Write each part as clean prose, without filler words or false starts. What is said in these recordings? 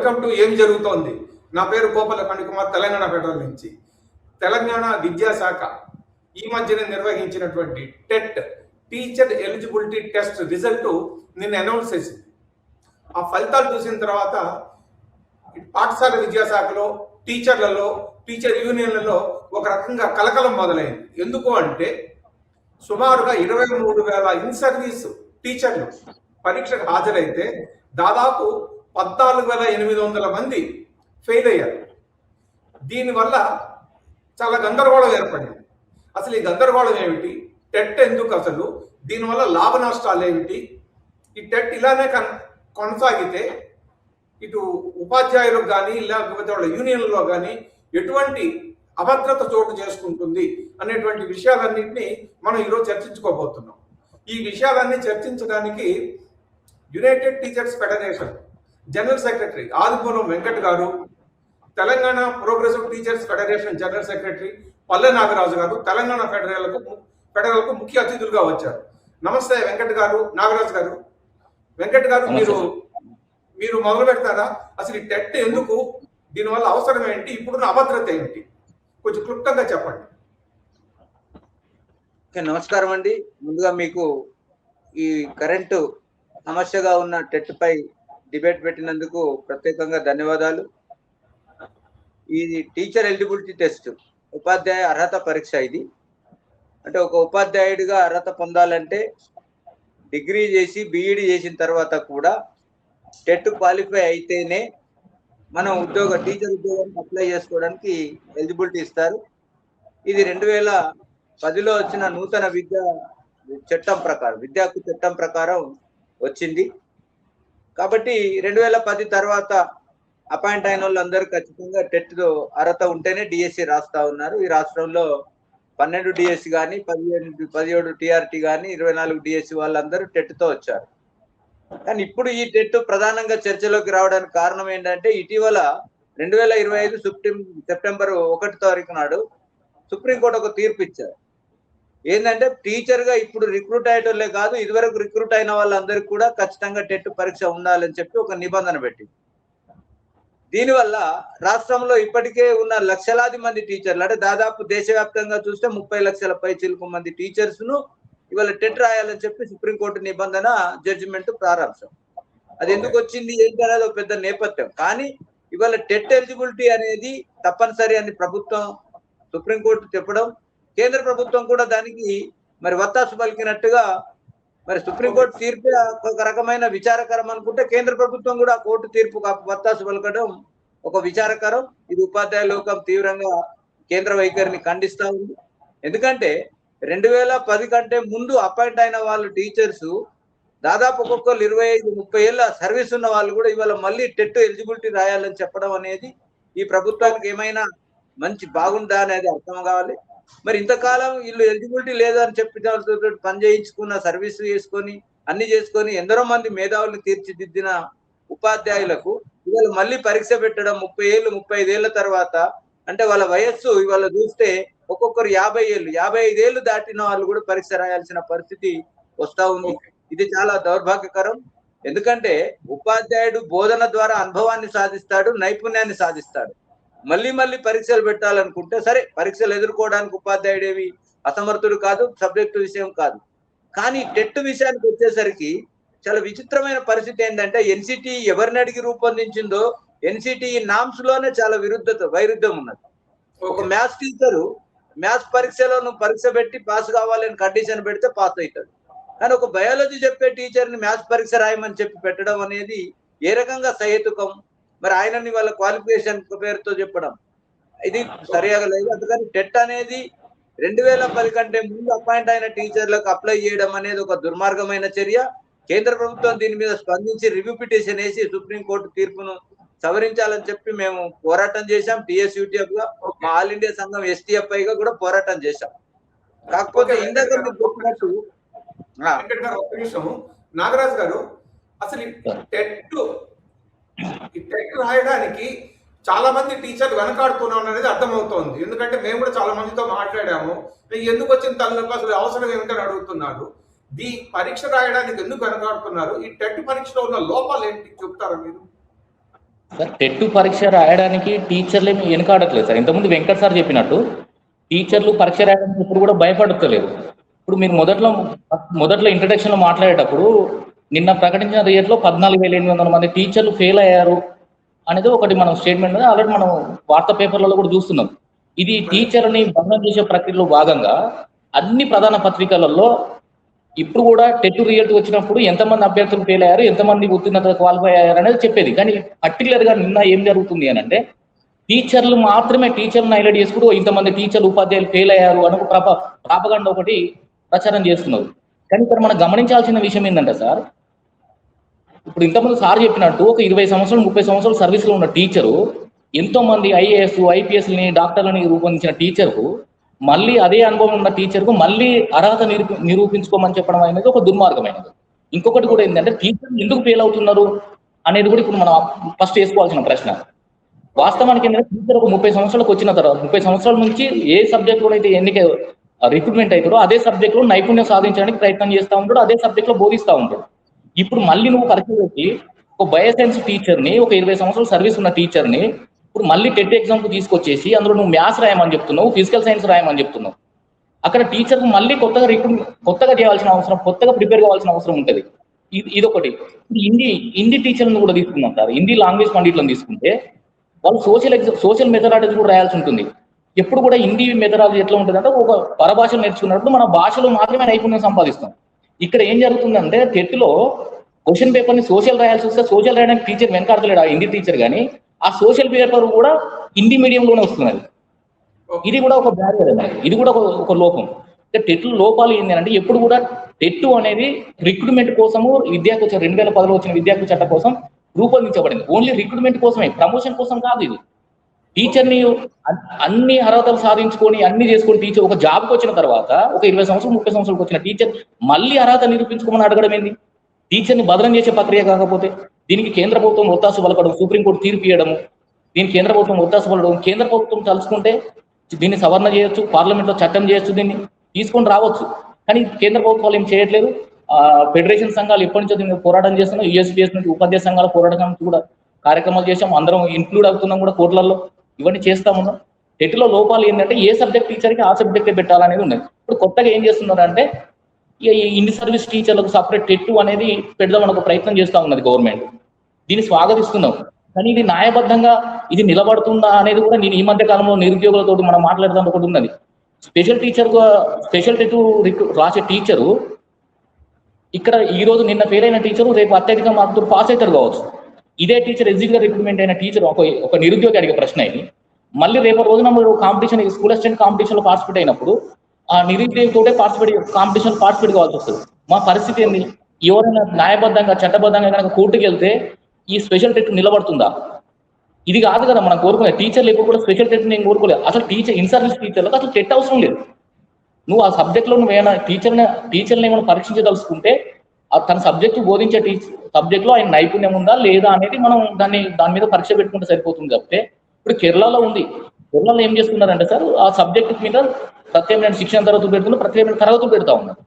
Welcome to ఏం జరుగుతోంది. నా పేరు కోపల ఫణికుమార్, తెలంగాణ ఫెడరల్ నుంచి. తెలంగాణ విద్యాశాఖ ఈ మధ్యన నిర్వహించినటువంటి TET teacher eligibility test result నిన్న అనౌన్స్ చేసింది. ఆ ఫలితాలు చూసిన తర్వాత పాఠశాల విద్యాశాఖలో, టీచర్లలో, టీచర్ యూనియన్లలో ఒక రకంగా కలకలం మొదలైంది. ఎందుకు అంటే సుమారుగా 23,000 ఇన్ సర్వీస్ టీచర్లు పరీక్షకు హాజరైతే దాదాపు 14,800 మంది ఫెయిల్ అయ్యారు. దీనివల్ల చాలా గందరగోళం ఏర్పడింది. అసలు ఈ గందరగోళం ఏమిటి, టెట్ ఎందుకు, అసలు దీనివల్ల లాభ నష్టాలు ఏమిటి, ఈ టెట్ ఇలానే కొనసాగితే ఇటు ఉపాధ్యాయులకు కానీ లేకపోతే వాళ్ళ యూనియన్లలో కానీ ఎటువంటి అభద్రత చోటు చేసుకుంటుంది అనేటువంటి విషయాలన్నింటినీ మనం ఈరోజు చర్చించుకోబోతున్నాం. ఈ విషయాలన్నీ చర్చించడానికి united teachers federation general secretary Adipuram Venkat garu, Telangana progressive teachers federation general secretary Palle Nagaraju గారు తెలంగాణ ఫెడరల్కు ముఖ్య అతిథులుగా వచ్చారు. నమస్తే వెంకట్ గారు, నాగరాజు గారు. వెంకట్ గారు, మీరు మొదలు పెడతారా? అసలు ఈ టెట్ ఎందుకు, దీనివల్ల అవసరం ఏంటి, ఇప్పుడున్న అభద్రత ఏంటి, కొంచెం క్లుప్తంగా చెప్పండి. నమస్కారం అండి. ముందుగా మీకు ఈ కరెంటు సమస్యగా ఉన్న టెట్ పై డిబేట్ పెట్టినందుకు ప్రత్యేకంగా ధన్యవాదాలు. ఈ టీచర్ ఎలిజిబిలిటీ టెస్ట్ ఉపాధ్యాయ అర్హత పరీక్ష. ఇది అంటే ఒక ఉపాధ్యాయుడిగా అర్హత పొందాలంటే డిగ్రీ చేసి బీఈడి చేసిన తర్వాత కూడా టెట్ క్వాలిఫై అయితేనే మనం టీచర్ ఉద్యోగానికి అప్లై చేసుకోవడానికి ఎలిజిబిలిటీ ఇస్తారు. ఇది 2010లో వచ్చిన నూతన విద్యా హక్కు చట్టం ప్రకారం వచ్చింది. కాబట్టి 2010 తర్వాత అపాయింట్ అయిన వాళ్ళందరూ ఖచ్చితంగా టెట్ అర్హత ఉంటేనే డిఎస్సి రాస్తా ఉన్నారు. ఈ రాష్ట్రంలో 12 డిఎస్సి కానీ 17 టిఆర్టీ కానీ 24 డిఎస్సి వాళ్ళందరూ టెట్తో వచ్చారు. కానీ ఇప్పుడు ఈ టెట్ ప్రధానంగా చర్చలోకి రావడానికి కారణం ఏంటంటే ఇటీవల 2025 సెప్టెంబర్ 1 తారీఖు నాడు సుప్రీంకోర్టు ఒక తీర్పు ఇచ్చారు. ఏంటంటే టీచర్ గా ఇప్పుడు రిక్రూట్ అయ్యేటోళ్ళే కాదు, ఇదివరకు రిక్రూట్ అయిన వాళ్ళందరికీ కూడా ఖచ్చితంగా టెట్ పరీక్ష ఉండాలని చెప్పి ఒక నిబంధన పెట్టింది. దీనివల్ల రాష్ట్రంలో ఇప్పటికే ఉన్న లక్షలాది మంది టీచర్లు, అంటే దాదాపు దేశవ్యాప్తంగా చూస్తే 30 లక్షల పైచిలుకు మంది టీచర్స్ ను ఇవాళ టెట్ రాయాలని చెప్పి సుప్రీంకోర్టు నిబంధన జడ్జిమెంట్ ప్రారంభం. అది ఎందుకు వచ్చింది ఏంటి అనేది ఒక పెద్ద నేపథ్యం. కానీ ఇవాళ టెట్ ఎలిజిబిలిటీ అనేది తప్పనిసరి అని ప్రభుత్వం సుప్రీంకోర్టు చెప్పడం, కేంద్ర ప్రభుత్వం కూడా దానికి మరి వత్తాసు పలికినట్టుగా, మరి సుప్రీంకోర్టు తీర్పు ఒక రకమైన విచారకరం అనుకుంటే కేంద్ర ప్రభుత్వం కూడా కోర్టు తీర్పు వత్తాసు పలకడం ఒక విచారకరం. ఇది ఉపాధ్యాయ లోకం తీవ్రంగా కేంద్ర వైఖరిని ఖండిస్తా ఉంది. ఎందుకంటే 2010 కంటే ముందు అపాయింట్ అయిన వాళ్ళు టీచర్స్ దాదాపు ఒక్కొక్కరు 25-30 ఏళ్ళ సర్వీస్ ఉన్న వాళ్ళు కూడా ఇవాళ మళ్ళీ టెట్ ఎలిజిబిలిటీ రాయాలని చెప్పడం అనేది ఈ ప్రభుత్వానికి ఏమైనా మంచి బాగుందా అనేది అర్థం కావాలి. మరి ఇంతకాలం వీళ్ళు ఎలిజిబిలిటీ లేదని చెప్పి పని చేయించుకున్న, సర్వీస్ చేసుకొని అన్ని చేసుకొని ఎందరో మంది మేధావులను తీర్చిదిద్దిన ఉపాధ్యాయులకు ఇవాళ మళ్ళీ పరీక్ష పెట్టడం 30 ఏళ్ళు 35 ఏళ్ల తర్వాత, అంటే వాళ్ళ వయస్సు ఇవాళ చూస్తే ఒక్కొక్కరు 50 ఏళ్ళు 55 ఏళ్ళు దాటిన వాళ్ళు కూడా పరీక్ష రాయాల్సిన పరిస్థితి వస్తా ఉంది. ఇది చాలా దౌర్భాగ్యకరం. ఎందుకంటే ఉపాధ్యాయుడు బోధన ద్వారా అనుభవాన్ని సాధిస్తాడు, నైపుణ్యాన్ని సాధిస్తాడు. మళ్ళీ పరీక్షలు పెట్టాలనుకుంటే సరే, పరీక్షలు ఎదుర్కోవడానికి ఉపాధ్యాయుడేవి అసమర్థుడు కాదు, సబ్జెక్టు విషయం కాదు. కానీ టెట్ విషయానికి వచ్చేసరికి చాలా విచిత్రమైన పరిస్థితి ఏంటంటే ఎన్సిటి ఎవరిని అడిగి రూపొందించిందో ఎన్సిటి నామ్స్ లోనే చాలా వైరుధ్యం ఉన్నది. ఒక మ్యాథ్స్ టీచరు మ్యాథ్స్ పరీక్షలో నువ్వు పరీక్ష పెట్టి పాస్ కావాలని కండిషన్ పెడితే పాస్ అవుతాడు. కానీ ఒక బయాలజీ చెప్పే టీచర్ని మ్యాథ్స్ పరీక్ష రాయమని చెప్పి పెట్టడం అనేది ఏ రకంగా సహేతుకం? మరి ఆయనని వాళ్ళ క్వాలిఫికేషన్ పేరుతో చెప్పడం ఇది సరిగా లేదు. అందుకని టెట్ అనేది 2010 కంటే ముందు అపాయింట్ అయిన టీచర్లకు అప్లై చేయడం అనేది ఒక దుర్మార్గమైన చర్య. కేంద్ర ప్రభుత్వం దీని మీద స్పందించి రివ్యూ పిటిషన్ వేసి సుప్రీంకోర్టు తీర్పును సవరించాలని చెప్పి మేము పోరాటం చేశాం. టిఎస్యూటీఎఫ్ గా, మా ఆల్ ఇండియా సంఘం ఎస్టీఎఫ్ఐ గా కూడా పోరాటం చేశాం. కాకపోతే ఇందాక మీరు చెప్పినట్టు నాగరాజు గారు, అసలు ఈ టెట్ రాయడానికి చాలా మంది టీచర్లు వెనకాడుతున్నాం అనేది అర్థమవుతోంది. ఎందుకంటే మేము కూడా చాలా మందితో మాట్లాడాము. ఎందుకు వచ్చిన తల్లికి అసలు అవసరం ఏమిటని అడుగుతున్నారు. ఈ పరీక్ష రాయడానికి ఎందుకు వెనకాడుతున్నారు? ఈ టెట్ పరీక్షలో ఉన్న లోపాలు ఏంటి చెప్తారా మీరు? సార్ టెట్ పరీక్ష రాయడానికి టీచర్లు ఏమి వెనకాడట్లేదు సార్. ఇంతకుముందు వెంకట్ సార్ చెప్పినట్టు టీచర్లు పరీక్ష రాయడానికి ఇప్పుడు కూడా భయపడతలేరు. ఇప్పుడు మీరు మొదట్లో ఇంట్రడక్షన్లో మాట్లాడేటప్పుడు నిన్న ప్రకటించిన రిజల్ట్లో 14,800 మంది టీచర్లు ఫెయిల్ అయ్యారు అనేది ఒకటి మనం స్టేట్మెంట్ ఆల్రెడీ మనం వార్తా పేపర్లలో కూడా చూస్తున్నాం. ఇది టీచర్ని భంగం చేసే ప్రక్రియలో భాగంగా అన్ని ప్రధాన పత్రికలలో ఇప్పుడు కూడా టెట్ రిజల్ట్ వచ్చినప్పుడు ఎంతమంది అభ్యర్థులు ఫెయిల్ అయ్యారు, ఎంతమంది ఉత్తీర్ణత క్వాలిఫై అయ్యారు అనేది చెప్పేది. కానీ పర్టికులర్గా నిన్న ఏం జరుగుతుంది అని అంటే టీచర్లు మాత్రమే టీచర్లను హైలైట్ చేసుకుంటూ ఇంతమంది టీచర్లు ఉపాధ్యాయులు ఫెయిల్ అయ్యారు అని ఒక ప్రాపగండ ఒకటి ప్రచారం చేస్తున్నారు. కానీ ఇక్కడ మనం గమనించాల్సిన విషయం ఏంటంటే సార్, ఇప్పుడు ఇంతకుముందు సార్ చెప్పినట్టు ఒక 20 సంవత్సరాలు 30 సంవత్సరాలు సర్వీస్లో ఉన్న టీచరు ఎంతో మంది ఐఏఎస్ ఐపీఎస్ని డాక్టర్లని రూపొందించిన టీచర్కు మళ్ళీ అదే అనుభవం ఉన్న టీచర్కు మళ్ళీ అర్హత నిరూపించుకోమని చెప్పడం అనేది ఒక దుర్మార్గమైనది. ఇంకొకటి కూడా ఏంటంటే టీచర్లు ఎందుకు ఫెయిల్ అవుతున్నారు అనేది కూడా ఇప్పుడు మనం ఫస్ట్ వేసుకోవాల్సిన ప్రశ్న. వాస్తవానికి ఏంటంటే టీచర్ ఒక 30 సంవత్సరాలకు వచ్చిన తర్వాత 30 సంవత్సరాల నుంచి ఏ సబ్జెక్టులో అయితే ఎన్నిక రిక్రూట్మెంట్ అవుతాడో అదే సబ్జెక్టులో నైపుణ్యం సాధించడానికి ప్రయత్నం చేస్తూ ఉంటాడు, అదే సబ్జెక్టులో బోధిస్తూ ఉంటాడు. ఇప్పుడు మళ్ళీ నువ్వు పరీక్ష పెట్టి ఒక బయోసైన్స్ టీచర్ని, ఒక 20 సంవత్సరాలు సర్వీస్ ఉన్న టీచర్ని ఇప్పుడు మళ్ళీ టెట్ ఎగ్జామ్కి తీసుకొచ్చేసి అందులో నువ్వు మ్యాథ్స్ రాయమని చెప్తున్నావు, ఫిజికల్ సైన్స్ రాయమని చెప్తున్నావు. అక్కడ టీచర్కు మళ్ళీ కొత్తగా చేయాల్సిన అవసరం, కొత్తగా ప్రిపేర్ కావాల్సిన అవసరం ఉంటుంది. ఇదొకటి. హిందీ టీచర్లను కూడా తీసుకున్నాం సార్. హిందీ లాంగ్వేజ్ పండిట్లను తీసుకుంటే వాళ్ళు సోషల్ మెథడాలజీ కూడా రాయాల్సి ఉంటుంది. ఎప్పుడు కూడా హిందీ మెథడాలజీ ఎట్లా ఉంటుంది అంటే ఒక పరభాష నేర్చుకున్నప్పుడు మన భాషలో మాత్రమే నైపుణ్యం సంపాదిస్తాం. ఇక్కడ ఏం జరుగుతుందంటే టెట్లో క్వశ్చన్ పేపర్ని సోషల్ రాయాల్సి వస్తే సోషల్ రాయడానికి టీచర్ వెనకాడతలేడు, ఆ హిందీ టీచర్, కానీ ఆ సోషల్ పేపర్ కూడా హిందీ మీడియంలోనే వస్తున్నది. ఇది కూడా ఒక బ్యారియర్ అన్నది, ఇది కూడా ఒక లోపం. టెట్ లోపాలు ఏంటి అంటే ఎప్పుడు కూడా టెట్ అనేది రిక్రూట్మెంట్ కోసము 2010లో వచ్చిన విద్యార్థి చట్టం కోసం రూపొందించబడింది. ఓన్లీ రిక్రూట్మెంట్ కోసమే, ప్రమోషన్ కోసం కాదు. ఇది టీచర్ని అన్ని అర్హతలు సాధించుకొని అన్ని చేసుకొని టీచర్ ఒక జాబ్కి వచ్చిన తర్వాత ఒక 20 సంవత్సరాలు 30 సంవత్సరాలకు వచ్చిన టీచర్ మళ్ళీ అర్హత నిరూపించుకోమని అడగడం ఏంది? టీచర్ని బదనం చేసే ప్రక్రియ కాకపోతే దీనికి కేంద్ర ప్రభుత్వం ఒత్తాసు పలకడం, సుప్రీంకోర్టు తీర్పు ఇవ్వడము, దీనికి కేంద్ర ప్రభుత్వం ఒత్తాసు పలకడం, కేంద్ర ప్రభుత్వం తలుచుకుంటే దీన్ని సవరణ చేయొచ్చు, పార్లమెంట్లో చట్టం చేయొచ్చు, దీన్ని తీసుకొని రావచ్చు. కానీ కేంద్ర ప్రభుత్వాలు ఏం చేయట్లేదు. ఫెడరేషన్ సంఘాలు ఎప్పటి నుంచో దీన్ని పోరాటం చేస్తున్నాం. యూఎస్పీఎస్ నుంచి ఉపాధ్యాయ సంఘాల పోరాటం నుంచి కూడా కార్యక్రమాలు చేసాం, అందరం ఇన్క్లూడ్ అవుతున్నాం కూడా కోర్టులలో, ఇవన్నీ చేస్తా ఉన్నాం. టెట్లో లోపాలు ఏంటంటే ఏ సబ్జెక్ట్ టీచర్కి ఆ సబ్జెక్టే పెట్టాలనేది ఉన్నది. ఇప్పుడు కొత్తగా ఏం చేస్తున్నారంటే ఇక ఇండి సర్వీస్ టీచర్లకు సపరేట్ టెట్ అనేది పెడదామని ఒక ప్రయత్నం చేస్తూ ఉన్నది గవర్నమెంట్. దీన్ని స్వాగతిస్తున్నాం. కానీ ఇది న్యాయబద్ధంగా ఇది నిలబడుతుందా అనేది కూడా నేను ఈ మధ్య కాలంలో నిరుద్యోగులతో మనం మాట్లాడదాం ఒకటి ఉన్నది. స్పెషల్ టెట్ రాసే టీచరు ఇక్కడ ఈ రోజు నిన్న ఫెయిల్ అయిన టీచరు రేపు అత్యధిక మార్కులు పాస్ అవుతారు కావచ్చు. ఇదే టీచర్ ఎగ్జిక్యూటివ్ రిక్రూట్మెంట్ అయిన టీచర్ ఒక నిరుద్యోగి అడిగే ప్రశ్న ఇది. మళ్ళీ రేపు రోజున మీరు కాంపిటీషన్ స్కూల్ అసిస్టెంట్ కాంపిటీషన్లో పార్టిసిపేట్ అయినప్పుడు ఆ నిరుద్యోగితోటే కాంపిటీషన్ పార్టిసిపేట్ కావాల్సి వస్తుంది. మా పరిస్థితి ఏంది? ఎవరైనా న్యాయబద్ధంగా చట్టబద్ధంగా కనుక కోర్టుకి వెళ్తే ఈ స్పెషల్ టెట్ నిలబడుతుందా? ఇది కాదు కదా మనం కోరుకునే. టీచర్లు ఎప్పుడు కూడా స్పెషల్ టెట్ నేను కోరుకోలేదు. అసలు ఇన్ సర్వీస్ టీచర్లకు అసలు టెట్ అవసరం లేదు. నువ్వు ఆ సబ్జెక్ట్లో నువ్వేమైనా టీచర్ని ఏమైనా పరీక్షించదలుచుకుంటే తన సబ్జెక్టు బోధించే సబ్జెక్ట్లో ఆయన నైపుణ్యం ఉందా లేదా అనేది మనం దాని మీద పరీక్ష పెట్టుకుంటే సరిపోతుంది. తప్పితే ఇప్పుడు కేరళలో ఉంది. కేరళలో ఏం చేస్తున్నారంటే సార్ ఆ సబ్జెక్ట్ మీద ప్రత్యేకమైన శిక్షణ తరగతులు పెడుతున్నారు, ప్రత్యేకమైన తరగతులు పెడతా ఉన్నారు.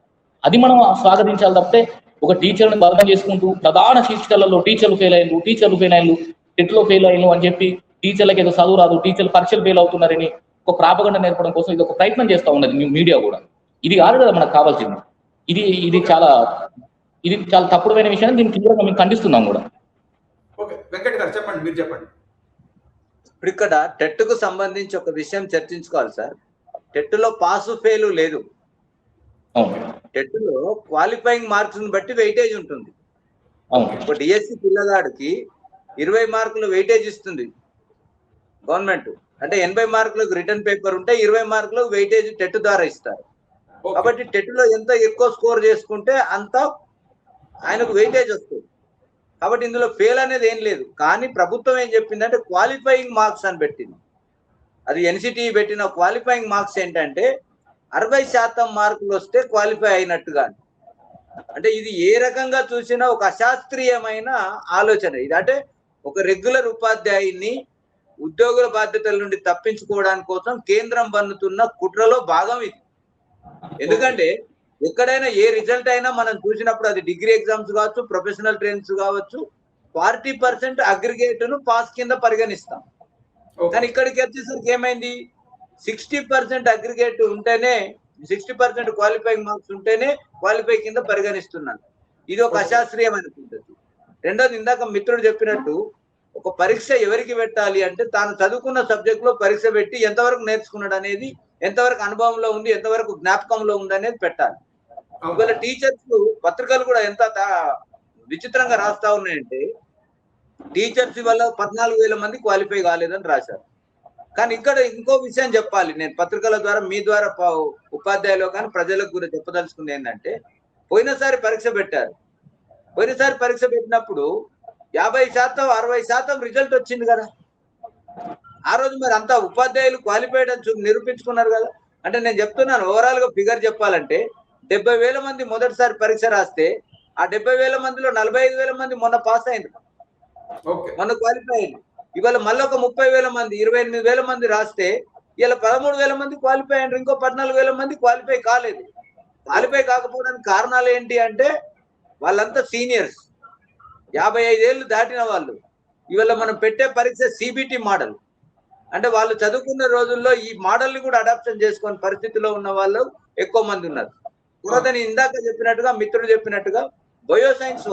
అది మనం స్వాగతించాలి. తప్పితే ఒక టీచర్ని బలం చేసుకుంటూ ప్రధాన శిక్షణలలో టీచర్లు ఫెయిల్ అయ్యారు, టెట్లో ఫెయిల్ అయ్యారు అని చెప్పి టీచర్లకు ఏదో చదువు రాదు, టీచర్లు పరీక్షలు ఫెయిల్ అవుతున్నారని ఒక ప్రాపగండ నేర్పడం కోసం ఇది ఒక ప్రయత్నం చేస్తూ ఉన్నది మీడియా కూడా. ఇది కాదు కదా మనకు కావాల్సింది. ఇది చాలా తప్పుడైన విషయాన్ని దీన్ని తీవ్రంగా మేము ఖండిస్తున్నాం కూడా. ఓకే వెంకట్ గారు చెప్పండి, మీరు చెప్పండి. ఇప్పుడు ఇక్కడ టెట్ కు సంబంధించి ఒక విషయం చర్చించుకోవాలి సార్. టెట్ లో పాసు ఫెయిల్ లేదు. టెట్ లో క్వాలిఫైయింగ్ మార్క్స్ బట్టి వెయిటేజ్ ఉంటుంది. ఒక డిఎస్సి పిల్లగాడికి 20 మార్కులు వెయిటేజ్ ఇస్తుంది గవర్నమెంట్. అంటే 80 మార్కులకు రిటర్న్ పేపర్ ఉంటే 20 మార్కులకు వెయిటేజ్ టెట్ ద్వారా ఇస్తారు. కాబట్టి టెట్ లో ఎంత ఎక్కువ స్కోర్ చేసుకుంటే అంత ఆయనకు వెయిటేజ్ వస్తుంది. కాబట్టి ఇందులో ఫెయిల్ అనేది ఏం లేదు. కానీ ప్రభుత్వం ఏం చెప్పిందంటే క్వాలిఫైయింగ్ మార్క్స్ అని పెట్టింది. అది ఎన్సిటి పెట్టిన క్వాలిఫైయింగ్ మార్క్స్ ఏంటంటే 60% మార్కులు వస్తే క్వాలిఫై అయినట్టుగా. అంటే ఇది ఏ రకంగా చూసినా ఒక అశాస్త్రీయమైన ఆలోచన ఇది. అంటే ఒక రెగ్యులర్ ఉపాధ్యాయుని ఉద్యోగుల బాధ్యతల నుండి తప్పించుకోవడానికి కోసం కేంద్రం పన్నుతున్న కుట్రలో భాగం ఇది. ఎందుకంటే ఎక్కడైనా ఏ రిజల్ట్ అయినా మనం చూసినప్పుడు అది డిగ్రీ ఎగ్జామ్స్ కావచ్చు, ప్రొఫెషనల్ ట్రైన్స్ కావచ్చు, 40% అగ్రిగేట్ ను పాస్ కింద పరిగణిస్తాం. కానీ ఇక్కడికి వచ్చేసరికి ఏమైంది, 60% అగ్రిగేట్ ఉంటేనే 60% క్వాలిఫైయింగ్ మార్క్స్ ఉంటేనే క్వాలిఫై కింద పరిగణిస్తున్నాను. ఇది ఒక అశాస్త్రీయమైన పద్ధతి. రెండోది, ఇందాక మిత్రుడు చెప్పినట్టు ఒక పరీక్ష ఎవరికి పెట్టాలి అంటే తాను చదువుకున్న సబ్జెక్ట్ లో పరీక్ష పెట్టి ఎంతవరకు నేర్చుకున్నాడు అనేది, ఎంతవరకు అనుభవంలో ఉంది, ఎంతవరకు జ్ఞాపకంలో ఉంది అనేది పెట్టాలి. ఇవాళ టీచర్స్ పత్రికలు కూడా ఎంత విచిత్రంగా రాస్తా ఉన్నాయంటే, టీచర్స్ వల్ల 14,000 మంది క్వాలిఫై కాలేదని రాశారు. కానీ ఇక్కడ ఇంకో విషయం చెప్పాలి, నేను పత్రికల ద్వారా మీ ద్వారా ఉపాధ్యాయులు కానీ ప్రజలకు కూడా చెప్పదలుచుకుంది ఏంటంటే, పోయినసారి పరీక్ష పెట్టారు. పోయినసారి పరీక్ష పెట్టినప్పుడు 50% 60% రిజల్ట్ వచ్చింది కదా. ఆ రోజు మరి అంతా ఉపాధ్యాయులు క్వాలిఫైడ్ అని నిరూపించుకున్నారు కదా. అంటే నేను చెప్తున్నాను, ఓవరాల్ గా ఫిగర్ చెప్పాలంటే 70,000 మంది మొదటిసారి పరీక్ష రాస్తే ఆ 70,000 మందిలో 45,000 మంది మొన్న పాస్ అయింది, మొన్న క్వాలిఫై అయింది. ఇవాళ మళ్ళీ ఒక 30,000 మంది 28,000 మంది రాస్తే ఇలా 13,000 మంది క్వాలిఫై అయ్యారు. ఇంకో 14,000 మంది క్వాలిఫై కాలేదు. క్వాలిఫై కాకపోవడానికి కారణాలు ఏంటి అంటే, వాళ్ళంతా సీనియర్స్, 55 ఏళ్ళు దాటిన వాళ్ళు. ఇవాళ మనం పెట్టే పరీక్ష సిబిటి మోడల్, అంటే వాళ్ళు చదువుకున్న రోజుల్లో ఈ మోడల్ ని కూడా అడాప్షన్ చేసుకునే పరిస్థితిలో ఉన్న వాళ్ళు ఎక్కువ మంది ఉన్నారు. తర్వాత నేను ఇందాక చెప్పినట్టుగా, మిత్రుడు చెప్పినట్టుగా, బయోసైన్స్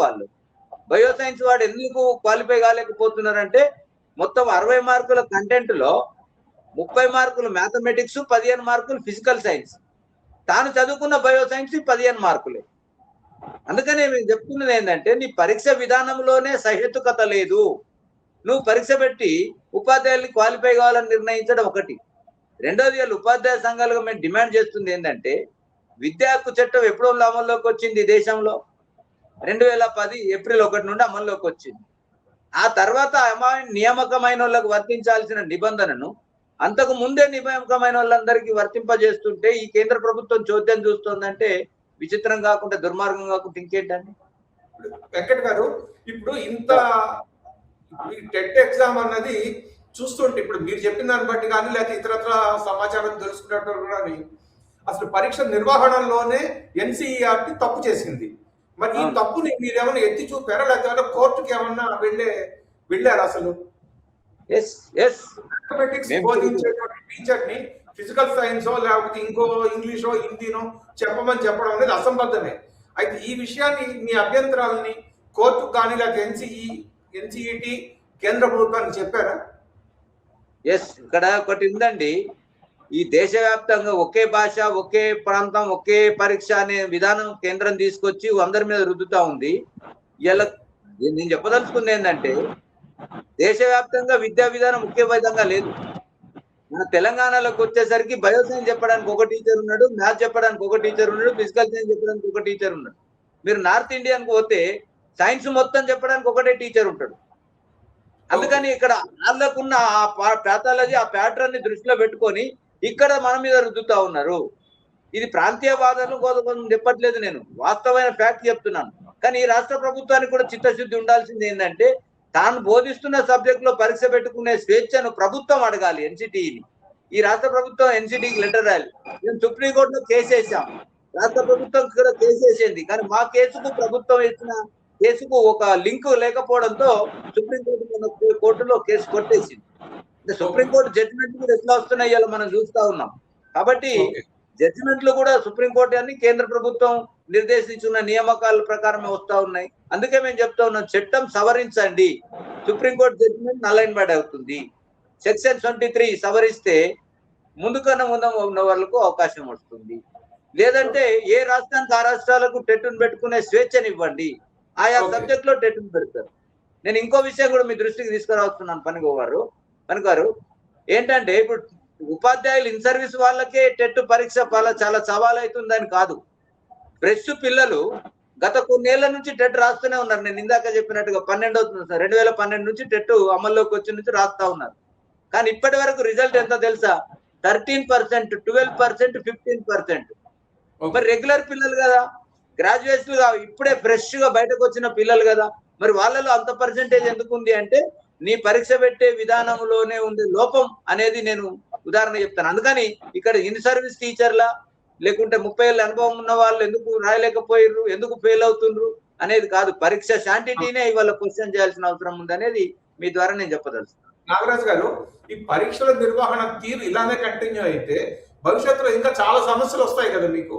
వాడు ఎందుకు క్వాలిఫై కాలేకపోతున్నారంటే, మొత్తం 60 మార్కుల కంటెంట్ లో 30 మార్కులు మ్యాథమెటిక్స్, 15 మార్కులు ఫిజికల్ సైన్స్. తాను చదువుకున్న బయోసైన్స్ 15 మార్కులే. అందుకనే నేను చెప్తున్నది ఏంటంటే, నీ పరీక్ష విధానంలోనే సహేతుకత లేదు. నువ్వు పరీక్ష పెట్టి ఉపాధ్యాయుల్ని క్వాలిఫై కావాలని నిర్ణయించడం ఒకటి. రెండోది, వాళ్ళు ఉపాధ్యాయ సంఘాలుగా మేము డిమాండ్ చేస్తుంది ఏంటంటే, విద్యా హక్కు చట్టం ఎప్పుడో అమల్లోకి వచ్చింది దేశంలో, 2010 ఏప్రిల్ 1 నుండి అమల్లోకి వచ్చింది. ఆ తర్వాత నియామకమైన వాళ్ళకు వర్తించాల్సిన నిబంధనను అంతకు ముందే నియామకమైన వాళ్ళందరికీ వర్తింపజేస్తుంటే ఈ కేంద్ర ప్రభుత్వం చోద్యం చూస్తుందంటే విచిత్రం కాకుండా, దుర్మార్గం కాకుండా ఇంకేంటండి? వెంకట్ గారు, ఇప్పుడు ఇంత టెట్ ఎగ్జామ్ అన్నది చూస్తుంటే, ఇప్పుడు మీరు చెప్పిన దాన్ని బట్టి కానీ లేకపోతే ఇతరత్ర సమాచారం తెలుసుకున్నట్టు కానీ, అసలు పరీక్ష నిర్వహణలోనే ఎన్సీఈఆర్టీ తప్పు చేసింది. మరి ఈ తప్పుని మీరేమైనా ఎత్తి చూపారా, లేకపోతే కోర్టుకి ఏమన్నా వెళ్ళారు? అసలు మ్యాథమెటిక్స్ బోధించేటువంటి టీచర్ ని ఫిజికల్ సైన్సో లేకపోతే ఇంకో ఇంగ్లీషో హిందీనో చెప్పడం అనేది అసంబద్ధమే. అయితే ఈ విషయాన్ని, మీ అభ్యంతరాలని కోర్టుకు కానీ లేకపోతే ఎన్సీఈటీ కేంద్ర ప్రభుత్వానికి చెప్పారా? ఇక్కడ ఒకటి ఉందండి, ఈ దేశవ్యాప్తంగా ఒకే భాష, ఒకే ప్రాంతం, ఒకే పరీక్ష అనే విధానం కేంద్రం తీసుకొచ్చి అందరి మీద రుద్దుతా ఉంది. ఇలా నేను చెప్పదలుచుకుంది ఏంటంటే, దేశవ్యాప్తంగా విద్యా విధానం ఒకే విధంగా లేదు. మన తెలంగాణలోకి వచ్చేసరికి బయోసైన్స్ చెప్పడానికి ఒక టీచర్ ఉన్నాడు, మ్యాథ్స్ చెప్పడానికి ఒక టీచర్ ఉన్నాడు, ఫిజికల్ సైన్స్ చెప్పడానికి ఒక టీచర్ ఉన్నాడు. మీరు నార్త్ ఇండియాకి పోతే సైన్స్ మొత్తం చెప్పడానికి ఒకటే టీచర్ ఉంటాడు. అందుకని ఇక్కడ వాళ్ళకున్న ఆ ప్యాథాలజీ, ఆ ప్యాటర్న్ ని దృష్టిలో పెట్టుకొని ఇక్కడ మన మీద రుద్దుతా ఉన్నారు. ఇది ప్రాంతీయవాదాలు కోసం చెప్పట్లేదు, నేను వాస్తవమైన ఫ్యాక్ట్ చెప్తున్నాను. కానీ ఈ రాష్ట్ర ప్రభుత్వానికి కూడా చిత్తశుద్ధి ఉండాల్సింది ఏంటంటే, తాను బోధిస్తున్న సబ్జెక్ట్ లో పరీక్ష పెట్టుకునే స్వేచ్ఛను ప్రభుత్వం అడగాలి, ఎన్సిటిని. ఈ రాష్ట్ర ప్రభుత్వం ఎన్సిటికి లెటర్ రాయాలి. మేము సుప్రీంకోర్టులో కేసు వేసాం, రాష్ట్ర ప్రభుత్వం కూడా కేసు వేసింది. కానీ మా కేసుకు, ప్రభుత్వం వేసిన కేసుకు ఒక లింక్ లేకపోవడంతో సుప్రీంకోర్టులో కేసు కొట్టేసింది. సుప్రీంకోర్టు జడ్జిమెంట్ కూడా ఎట్లా వస్తున్నాయి ఇలా మనం చూస్తా ఉన్నాం. కాబట్టి జడ్జిమెంట్లు కూడా సుప్రీంకోర్టు అని కేంద్ర ప్రభుత్వం నిర్దేశించిన నియామకాల ప్రకారమే వస్తా ఉన్నాయి. అందుకే మేము చెప్తా ఉన్నాం, చట్టం సవరించండి. సుప్రీంకోర్టు జడ్జిమెంట్ నల్లైన్బడి అవుతుంది. సెక్షన్ 23 సవరిస్తే ముందుకన్నా ఉన్న వాళ్ళకు అవకాశం వస్తుంది. లేదంటే ఏ రాష్ట్రానికి ఆ రాష్ట్రాలకు టెట్టును పెట్టుకునే స్వేచ్ఛను ఇవ్వండి. ఆయా సబ్జెక్ట్ లో టెట్టును పెడతారు. నేను ఇంకో విషయం కూడా మీ దృష్టికి తీసుకురావస్తున్నాను పనిగారు. ఏంటంటే, ఇప్పుడు ఉపాధ్యాయులు ఇన్ సర్వీస్ వాళ్ళకే టెట్ పరీక్ష చాలా సవాల్ అవుతుందని కాదు. ఫ్రెష్ పిల్లలు గత కొన్నేళ్ల నుంచి టెట్ రాస్తూనే ఉన్నారు. నేను ఇందాక చెప్పినట్టుగా 2012 నుంచి టెట్ అమల్లోకి వచ్చి నుంచి రాస్తా ఉన్నారు. కానీ ఇప్పటి వరకు రిజల్ట్ ఎంత తెలుసా? 13%, 12%, 15%. మరి రెగ్యులర్ పిల్లలు కదా, గ్రాడ్యుయేట్స్ గా ఇప్పుడే ఫ్రెష్ గా బయటకు వచ్చిన పిల్లలు కదా, మరి వాళ్ళలో అంత పర్సెంటేజ్ ఎందుకు ఉంది అంటే, నీ పరీక్ష పెట్టే విధానంలోనే ఉండే లోపం అనేది నేను ఉదాహరణ చెప్తాను. అందుకని ఇక్కడ ఇన్ సర్వీస్ టీచర్లా లేకుంటే 30 ఏళ్ళ అనుభవం ఉన్న వాళ్ళు ఎందుకు రాయలేకపోయారు, ఎందుకు ఫెయిల్ అవుతుండ్రు, అనేది కాదు, పరీక్ష శాంటిటీనే ఇవాళ క్వశ్చన్ చేయాల్సిన అవసరం ఉంది అనేది మీ ద్వారా నేను చెప్పదలుచుకున్నాను. నాగరాజు గారు, ఈ పరీక్షల నిర్వహణ తీరు ఇలానే కంటిన్యూ అయితే భవిష్యత్తులో ఇంకా చాలా సమస్యలు వస్తాయి కదా మీకు?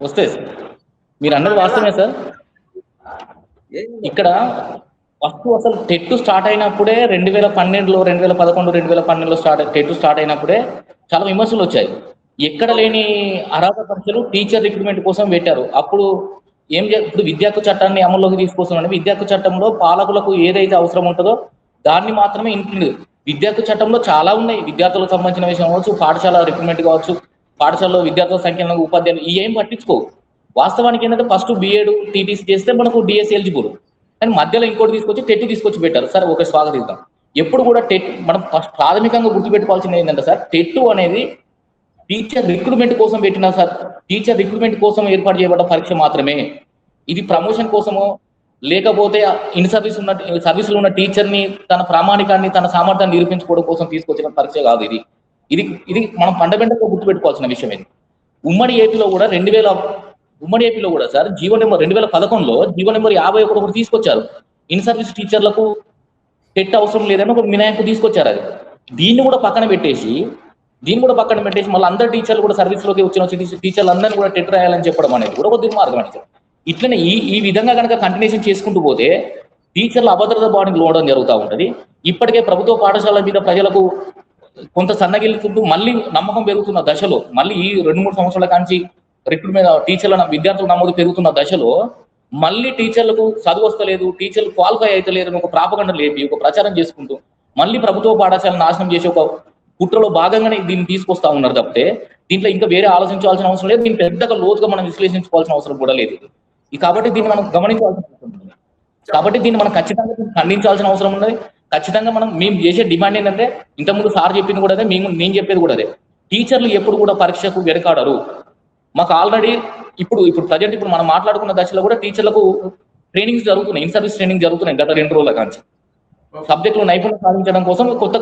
వస్తాయి సార్, మీరు అన్నది వాస్తవమే సార్. ఇక్కడ ఫస్ట్ అసలు టెట్ స్టార్ట్ అయినప్పుడే 2012లో 2011 2012లో టెట్ స్టార్ట్ అయినప్పుడే చాలా విమర్శలు వచ్చాయి. ఎక్కడ లేని అర్హత పరీక్షలు టీచర్ రిక్రూట్మెంట్ కోసం పెట్టారు. అప్పుడు ఇప్పుడు విద్యార్థి చట్టాన్ని అమల్లోకి తీసుకొస్తున్నాం. విద్యార్థి చట్టంలో పాలకులకు ఏదైతే అవసరం ఉంటుందో దాన్ని మాత్రమే ఇంక్లూడ్. విద్యార్థి చట్టంలో చాలా ఉన్నాయి, విద్యార్థులకు సంబంధించిన విషయం కావచ్చు, పాఠశాల రిక్రూట్మెంట్ కావచ్చు, పాఠశాలలో విద్యార్థుల సంఖ్యను ఉపాధ్యాయులు ఏం పట్టించుకోవు. వాస్తవానికి ఏంటంటే ఫస్ట్ బిఎడ్ టీటీసీ చేస్తే మనకు డిఎస్ ఎలిజిబుల్, కానీ మధ్యలో ఇంకోటి తీసుకొచ్చి టెట్ తీసుకొచ్చి పెట్టారు. సరే, ఒక స్వాగతిద్దాం. ఎప్పుడు కూడా టెట్ మనం ఫస్ట్ ప్రాథమికంగా గుర్తుపెట్టుకోవాల్సింది ఏంటంటే సార్, టెట్ అనేది టీచర్ రిక్రూట్మెంట్ కోసం పెట్టిన సార్, టీచర్ రిక్రూట్మెంట్ కోసం ఏర్పాటు చేయబడ్డ పరీక్ష మాత్రమే. ఇది ప్రమోషన్ కోసమో లేకపోతే ఇన్ సర్వీసులో ఉన్న టీచర్ని తన ప్రామాణికాన్ని తన సామర్థ్యాన్ని నిరూపించుకోవడం కోసం తీసుకొచ్చిన పరీక్ష కాదు ఇది. ఇది ఇది మనం ఫండమెంటల్గా గుర్తుపెట్టుకోవాల్సిన విషయం. ఇది ఉమ్మడి ఏపీలో కూడా ఉమ్మడి ఏపీలో కూడా సార్ జీవో నెంబర్ 2011లో జీవో నెంబర్ 51 తీసుకొచ్చారు. ఇన్ సర్వీస్ టీచర్లకు టెట్ అవసరం లేదని ఒక మినహాయింపు తీసుకొచ్చారు. అది దీన్ని కూడా పక్కన పెట్టేసి మళ్ళీ అందరు టీచర్లు కూడా సర్వీస్లోకి వచ్చిన టీచర్లు అందరినీ కూడా టెట్ రాయాలని చెప్పడం అనేది కూడా ఒక దుర్మార్గం అనేది. ఇట్లనే ఈ విధంగా కనుక కంటిన్యూషన్ చేసుకుంటూ పోతే టీచర్ల అభద్రత బాడీకి లోవడం జరుగుతూ ఉంటుంది. ఇప్పటికే ప్రభుత్వ పాఠశాలల మీద ప్రజలకు కొంత సన్నగిల్లుతుంటూ మళ్ళీ నమ్మకం పెరుగుతున్న దశలో, మళ్ళీ ఈ 2-3 సంవత్సరాల కాంచి రిక్రూట్ మీద విద్యార్థుల నమోదు పెరుగుతున్న దశలో మళ్ళీ టీచర్లకు చదువు వస్తలేదు, టీచర్లు క్వాలిఫై అవుతలేరు అని ఒక ప్రాపగండ లేపి ఒక ప్రచారం చేసుకుంటూ మళ్ళీ ప్రభుత్వ పాఠశాలను నాశనం చేసి ఒక కుట్రలో భాగంగానే దీన్ని తీసుకొస్తా ఉన్నారు తప్పితే దీంట్లో ఇంకా వేరే ఆలోచించాల్సిన అవసరం లేదు. దీన్ని పెద్దగా లోతుగా మనం విశ్లేషించుకోవాల్సిన అవసరం కూడా లేదు. కాబట్టి దీన్ని మనం గమనించాల్సిన అవసరం ఉంది. కాబట్టి దీన్ని మనం ఖచ్చితంగా ఖండించాల్సిన అవసరం ఉన్నది. ఖచ్చితంగా మేము చేసే డిమాండ్ ఏంటంటే, ఇంతకుముందు సార్ చెప్పింది కూడా అదే, నేను చెప్పేది కూడా అదే. టీచర్లు ఎప్పుడు కూడా పరీక్షకు వెనకాడరు. మాకు ఆల్రెడీ ఇప్పుడు ప్రజెంట్ మనం మాట్లాడుకున్న దశలో కూడా టీచర్లకు ట్రైనింగ్స్ జరుగుతున్నాయి, ఇన్ సర్వీస్ ట్రైనింగ్ జరుగుతున్నాయి గత 2 రోజుల కాంచి. సబ్జెక్టులు నైపుణ్యం సాధించడం కోసం కొత్త